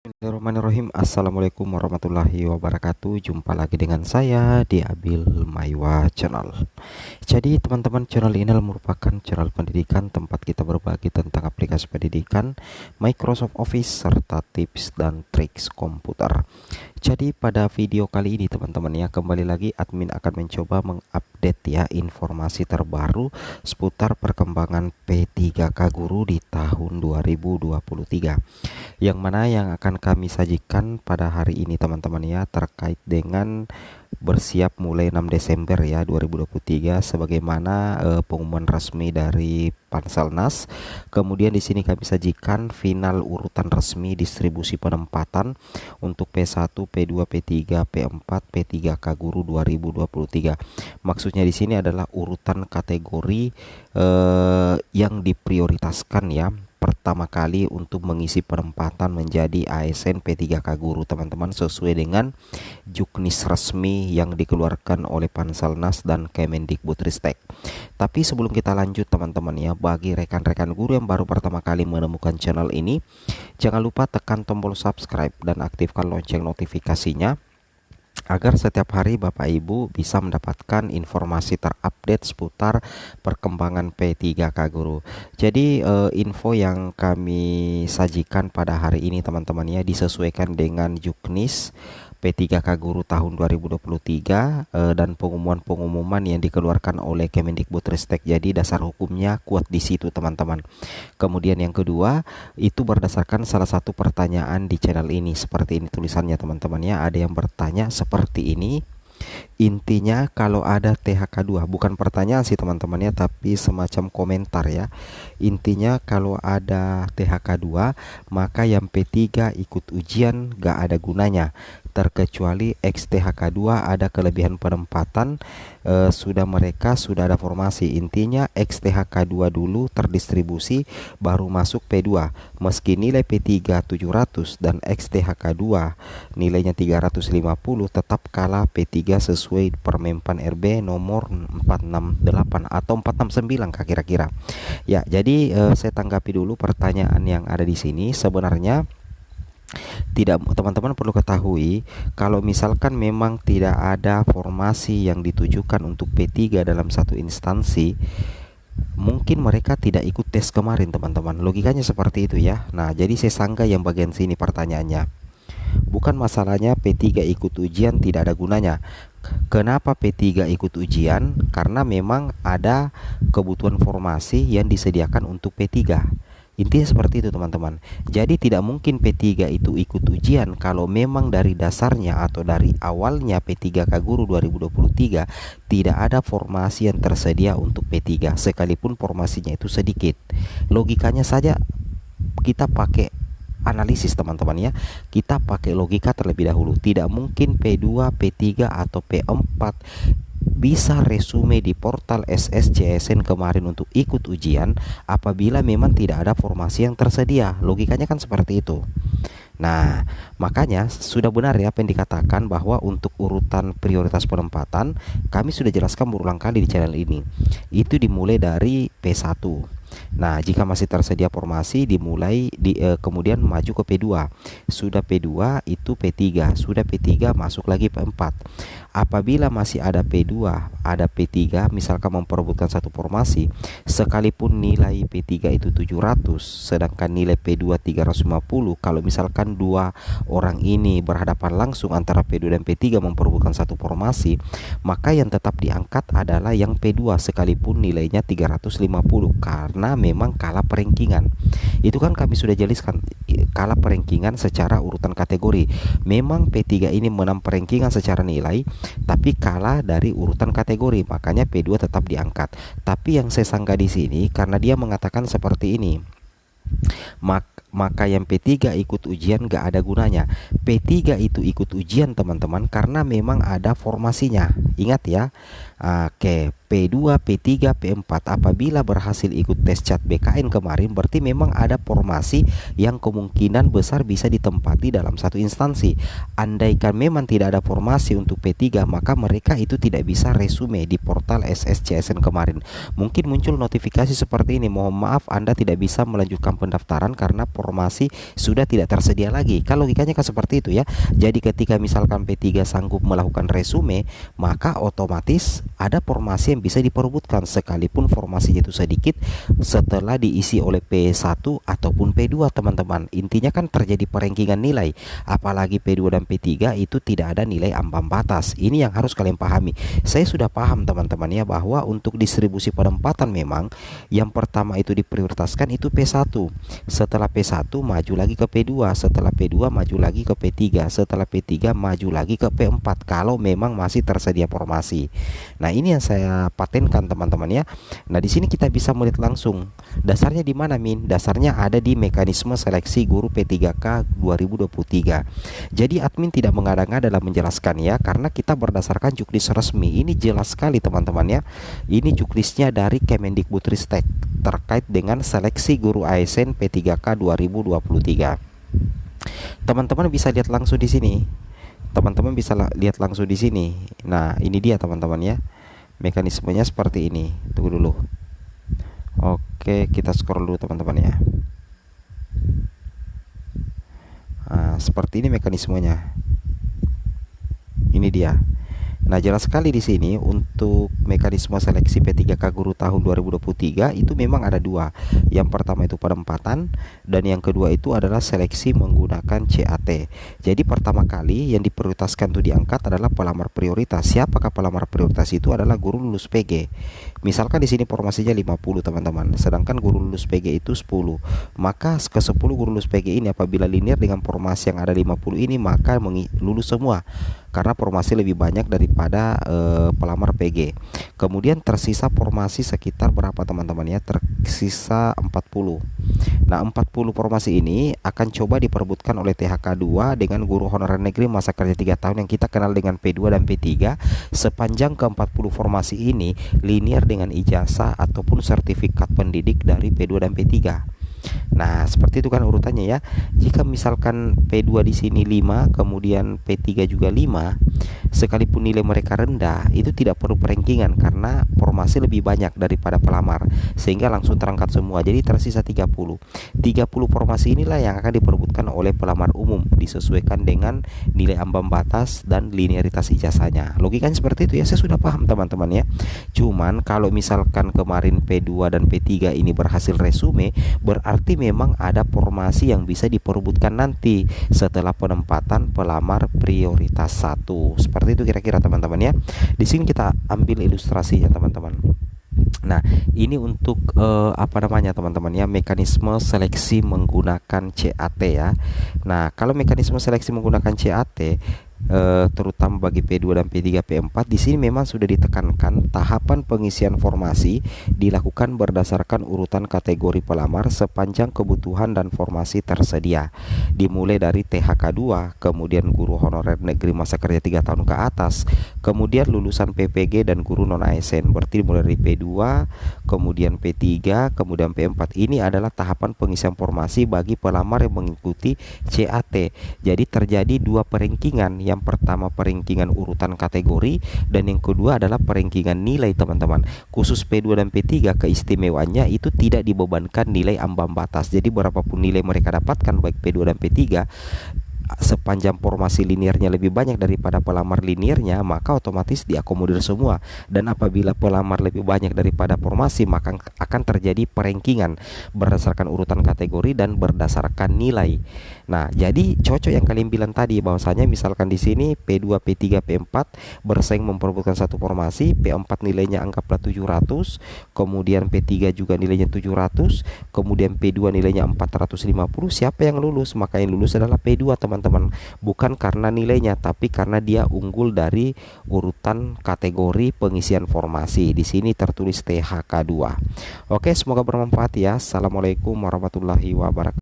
Bismillahirrahmanirrahim. Assalamualaikum warahmatullahi wabarakatuh. Jumpa lagi dengan saya di Abil Maiwa Channel. Jadi teman-teman, channel ini merupakan channel pendidikan tempat kita berbagi tentang aplikasi pendidikan, Microsoft Office, serta tips dan triks komputer. Jadi pada video kali ini teman-teman ya, kembali lagi admin akan mencoba mengupdate ya informasi terbaru seputar perkembangan P3K Guru di tahun 2023. Yang mana yang akan kami sajikan pada hari ini teman-teman ya, terkait dengan bersiap mulai 6 Desember ya 2023 sebagaimana pengumuman resmi dari Panselnas. Kemudian di sini kami sajikan final urutan resmi distribusi penempatan untuk P1, P2, P3, P4, P3K Guru 2023. Maksudnya di sini adalah urutan kategori yang diprioritaskan ya pertama kali untuk mengisi penempatan menjadi ASN P3K Guru teman-teman, sesuai dengan juknis resmi yang dikeluarkan oleh Panselnas dan Kemendikbudristek. Tapi sebelum kita lanjut teman-teman ya, bagi rekan-rekan guru yang baru pertama kali menemukan channel ini, jangan lupa tekan tombol subscribe dan aktifkan lonceng notifikasinya agar setiap hari Bapak Ibu bisa mendapatkan informasi terupdate seputar perkembangan P3K Guru. Jadi info yang kami sajikan pada hari ini teman-teman ya, disesuaikan dengan juknis P3K Guru tahun 2023 dan pengumuman-pengumuman yang dikeluarkan oleh Kemendikbudristek. Jadi dasar hukumnya kuat di situ teman-teman. Kemudian yang kedua, itu berdasarkan salah satu pertanyaan di channel ini. Seperti ini tulisannya teman-teman ya. Ada yang bertanya seperti ini. Intinya kalau ada THK2, bukan pertanyaan sih teman-teman ya, tapi semacam komentar ya. Intinya kalau ada THK2, maka yang P3 ikut ujian gak ada gunanya, terkecuali XTHK2 ada kelebihan penempatan, mereka sudah ada formasi. Intinya XTHK2 dulu terdistribusi baru masuk P2. Meski nilai P3 700 dan XTHK2 nilainya 350, tetap kalah P3 sesuai Permenpan RB nomor 468 atau 469 kira-kira. Ya, jadi saya tanggapi dulu pertanyaan yang ada di sini. Sebenarnya tidak, teman-teman perlu ketahui kalau misalkan memang tidak ada formasi yang ditujukan untuk P3 dalam satu instansi, mungkin mereka tidak ikut tes kemarin teman-teman. Logikanya seperti itu ya. Nah, jadi saya sanggah yang bagian sini pertanyaannya. Bukan masalahnya P3 ikut ujian tidak ada gunanya. Kenapa P3 ikut ujian? Karena memang ada kebutuhan formasi yang disediakan untuk P3. Intinya seperti itu teman-teman. Jadi tidak mungkin P3 itu ikut ujian kalau memang dari dasarnya atau dari awalnya P3K Guru 2023 tidak ada formasi yang tersedia untuk P3, sekalipun formasinya itu sedikit. Logikanya saja kita pakai analisis teman-teman ya. Kita pakai logika terlebih dahulu. Tidak mungkin P2, P3 atau P4 bisa resume di portal SSCSN kemarin untuk ikut ujian apabila memang tidak ada formasi yang tersedia. Logikanya kan seperti itu. Nah, makanya sudah benar ya apa yang dikatakan bahwa untuk urutan prioritas penempatan kami sudah jelaskan berulang kali di channel ini. Itu dimulai dari P1. Nah, jika masih tersedia formasi dimulai kemudian maju ke P2. Sudah P2 itu P3, sudah P3 masuk lagi P4. Apabila masih ada P2, ada P3 misalkan memperebutkan satu formasi, sekalipun nilai P3 itu 700 sedangkan nilai P2 350, kalau misalkan dua orang ini berhadapan langsung antara P2 dan P3 memperebutkan satu formasi, maka yang tetap diangkat adalah yang P2 sekalipun nilainya 350 karena memang kalah perankingan. Itu kan kami sudah jelaskan, kalah perankingan secara urutan kategori. Memang P3 ini menang perankingan secara nilai, tapi kalah dari urutan kategori, makanya P2 tetap diangkat. Tapi yang saya sanggah di sini karena dia mengatakan seperti ini, maka yang P3 ikut ujian gak ada gunanya. P3 itu ikut ujian teman-teman karena memang ada formasinya. Ingat ya. Oke, P2, P3, P4 apabila berhasil ikut tes CAT BKN kemarin, berarti memang ada formasi yang kemungkinan besar bisa ditempati dalam satu instansi. Andaikan memang tidak ada formasi untuk P3, maka mereka itu tidak bisa resume di portal SSCSN kemarin. Mungkin muncul notifikasi seperti ini, mohon maaf Anda tidak bisa melanjutkan pendaftaran karena formasi sudah tidak tersedia lagi. Kan logikanya kan seperti itu ya. Jadi ketika misalkan P3 sanggup melakukan resume, maka otomatis ada formasi yang bisa diperebutkan sekalipun formasinya itu sedikit setelah diisi oleh P1 ataupun P2 teman-teman. Intinya kan terjadi perengkingan nilai. Apalagi P2 dan P3 itu tidak ada nilai ambang batas. Ini yang harus kalian pahami. Saya sudah paham teman-teman ya, bahwa untuk distribusi penempatan memang yang pertama itu diprioritaskan itu P1. Setelah P1 maju lagi ke P2, setelah P2 maju lagi ke P3, setelah P3 maju lagi ke P4 kalau memang masih tersedia formasi. Nah, ini yang saya patenkan teman-teman ya. Nah, di sini kita bisa melihat langsung dasarnya di mana Min? Dasarnya ada di mekanisme seleksi guru P3K 2023. Jadi admin tidak mengada-ngada dalam menjelaskan ya, karena kita berdasarkan juknis resmi. Ini jelas sekali teman-teman ya. Ini juknisnya dari Kemendikbudristek terkait dengan seleksi guru ASN P3K 2023. Teman-teman bisa lihat langsung di sini. Teman-teman bisa lihat langsung di sini. Nah, ini dia teman-teman ya. Mekanismenya seperti ini. Tunggu dulu. Oke, kita scroll dulu teman-teman ya. Nah, seperti ini mekanismenya. Ini dia. Nah, jelas sekali di sini untuk mekanisme seleksi P3K Guru tahun 2023 itu memang ada dua. Yang pertama itu penempatan dan yang kedua itu adalah seleksi menggunakan CAT. Jadi pertama kali yang diprioritaskan itu diangkat adalah pelamar prioritas. Siapakah pelamar prioritas? Itu adalah guru lulus PG. Misalkan di sini formasinya 50 teman-teman, sedangkan guru lulus PG itu 10. Maka ke 10 guru lulus PG ini apabila linear dengan formasi yang ada 50 ini, maka lulus semua karena formasi lebih banyak daripada pelamar PG. Kemudian tersisa formasi sekitar berapa teman-teman ya? Tersisa 40. Nah, 40 formasi ini akan coba diperebutkan oleh THK 2 dengan guru honorer negeri masa kerja 3 tahun yang kita kenal dengan P2 dan P3. Sepanjang ke-40 formasi ini linear dengan ijazah ataupun sertifikat pendidik dari P2 dan P3. Nah, seperti itu kan urutannya ya. Jika misalkan P2 di sini 5, kemudian P3 juga 5, sekalipun nilai mereka rendah, itu tidak perlu perankingan karena formasi lebih banyak daripada pelamar, sehingga langsung terangkat semua. Jadi tersisa 30. 30 formasi inilah yang akan diperebutkan oleh pelamar umum disesuaikan dengan nilai ambang batas dan linearitas ijazahnya. Logikanya seperti itu ya. Saya sudah paham teman-teman ya. Cuman kalau misalkan kemarin P2 dan P3 ini berhasil resume, berarti memang ada formasi yang bisa diperebutkan nanti setelah penempatan pelamar prioritas 1. Seperti itu kira-kira teman-teman ya. Di sini kita ambil ilustrasinya teman-teman. Nah, ini untuk apa namanya teman-teman ya, mekanisme seleksi menggunakan CAT ya. Nah, kalau mekanisme seleksi menggunakan CAT terutama bagi P2 dan P3, P4 di sini memang sudah ditekankan tahapan pengisian formasi dilakukan berdasarkan urutan kategori pelamar sepanjang kebutuhan dan formasi tersedia. Dimulai dari THK 2, kemudian guru honorer negeri masa kerja 3 tahun ke atas, kemudian lulusan PPG dan guru non ASN. Berarti mulai dari P2, kemudian P3, kemudian P4. Ini adalah tahapan pengisian formasi bagi pelamar yang mengikuti CAT. Jadi terjadi dua perankingan. Yang pertama perankingan urutan kategori dan yang kedua adalah perankingan nilai teman-teman. Khusus P2 dan P3 keistimewaannya itu tidak dibebankan nilai ambang batas. Jadi berapapun nilai mereka dapatkan baik P2 dan P3, sepanjang formasi linearnya lebih banyak daripada pelamar linearnya, maka otomatis diakomodir semua. Dan apabila pelamar lebih banyak daripada formasi, maka akan terjadi perankingan berdasarkan urutan kategori dan berdasarkan nilai. Nah, jadi cocok yang kalian bilang tadi, bahwasanya misalkan di sini P2, P3, P4 bersaing memperebutkan satu formasi, P4 nilainya anggaplah 700, kemudian P3 juga nilainya 700, kemudian P2 nilainya 450. Siapa yang lulus? Maka yang lulus adalah P2 teman-teman, bukan karena nilainya tapi karena dia unggul dari urutan kategori pengisian formasi. Di sini tertulis THK 2. Oke, semoga bermanfaat ya. Assalamualaikum warahmatullahi wabarakatuh.